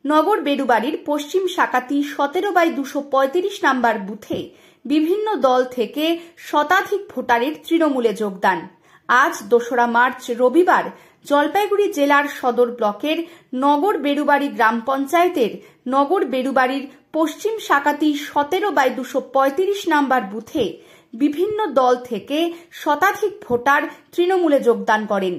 নগর বেড়ুবাড়ির পশ্চিম শাখাতি 17/235 নম্বর বুথে বিভিন্ন দল থেকে শতাধিক ভোটারের তৃণমূলে যোগদান। আজ 2রা মার্চ রবিবার জলপাইগুড়ি জেলার সদর ব্লকের নগর বেড়ুবাড়ি গ্রাম পঞ্চায়েতের নগর বেড়ুবাড়ির পশ্চিম শাখাতি 17/235 নম্বর বুথে বিভিন্ন দল থেকে শতাধিক ভোটার তৃণমূলে যোগদান করেন।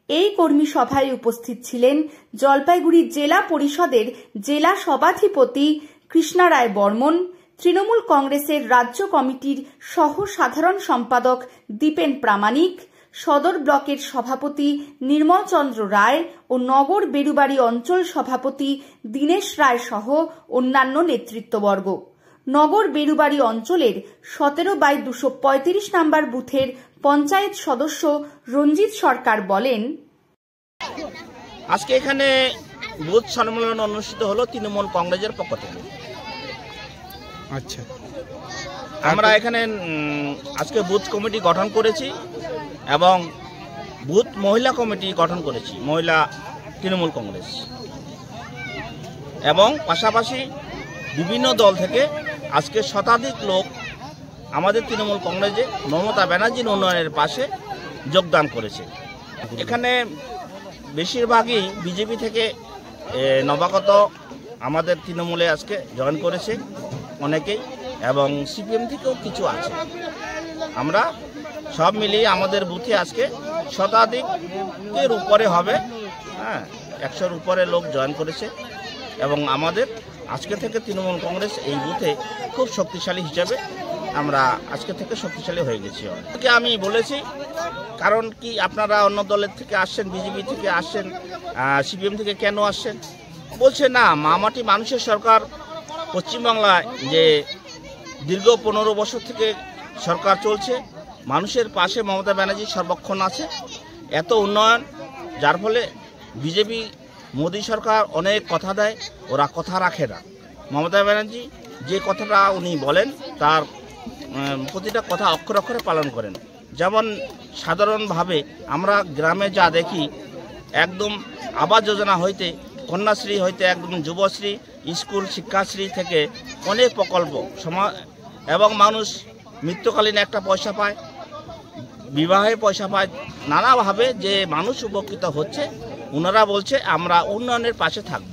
এই কর্মী সভায় উপস্থিত ছিলেন জলপাইগুড়ি জেলা পরিষদের জেলা সভাধিপতি কৃষ্ণা রায় বর্মন, তৃণমূল কংগ্রেসের রাজ্য কমিটির সহ সাধারণ সম্পাদক দীপেন প্রামাণিক, সদর ব্লকের সভাপতি নির্মল চন্দ্র রায় ও নগর বেড়ুবাড়ি অঞ্চল সভাপতি দীনেশ রায় সহ অন্যান্য নেতৃত্ববর্গ। নগর বেড়ুবাড়ি অঞ্চলের 17/235 নম্বর বুথের পঞ্চায়েত সদস্য রঞ্জিত সরকার বলেন, আজকে এখানে বুথ সম্মেলন অনুষ্ঠিত হলো তৃণমূল কংগ্রেসের পক্ষ থেকে। আচ্ছা, আমরা এখানে আজকে বুথ কমিটি গঠন করেছি এবং বুথ মহিলা কমিটি গঠন করেছি, মহিলা তৃণমূল কংগ্রেস, এবং পাশাপাশি বিভিন্ন দল থেকে আজকে শতাধিক লোক আমাদের তৃণমূল কংগ্রেসে মমতা ব্যানার্জির উন্নয়নের পাশে যোগদান করেছে। এখানে বেশিরভাগই বিজেপি থেকে নবাগত আমাদের তৃণমূলে আজকে জয়েন করেছে অনেকেই, এবং সিপিএম থেকেও কিছু আছে। আমরা সব মিলিয়ে আমাদের বুথে আজকে শতাধিকের উপরে হবে, 100-র উপরে লোক জয়েন করেছে, এবং আমাদের আজকে থেকে তৃণমূল কংগ্রেস এই বুথে খুব শক্তিশালী হিসাবে আমরা আজকে থেকে শক্তিশালী হয়ে গেছি। আমি বলেছি, কারণ কি আপনারা অন্য দলের থেকে আসছেন, বিজেপি থেকে আসছেন, সিপিএম থেকে কেন আসছেন? বলছে না, মামাটি মানুষের সরকার পশ্চিমবাংলায় যে দীর্ঘ 15 বছর থেকে সরকার চলছে, মানুষের পাশে মমতা ব্যানার্জি সর্বক্ষণ আছে, এত উন্নয়ন, যার ফলে বিজেপি মোদী সরকার অনেক কথা দেয়, ওরা কথা রাখে না। মমতা ব্যানার্জি যে কথাটা উনি বলেন তার প্রতিটা কথা অক্ষরে অক্ষরে পালন করেন। যেমন সাধারণভাবে আমরা গ্রামে যা দেখি, একদম আবাস যোজনা হইতে, কন্যাশ্রী হইতে, একদম যুবশ্রী, স্কুল শিক্ষাশ্রী থেকে অনেক প্রকল্প এবং মানুষ মৃত্যুকালীন একটা পয়সা পায়, বিবাহে পয়সা পায়, নানাভাবে যে মানুষ উপকৃত হচ্ছে। ওনারা বলছে আমরা উন্নয়নের পাশে থাকব।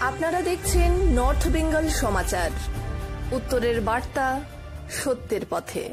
আপনারা দেখছেন নর্থ বেঙ্গল সমাচার, উত্তরের বার্তা, সত্যের পথে।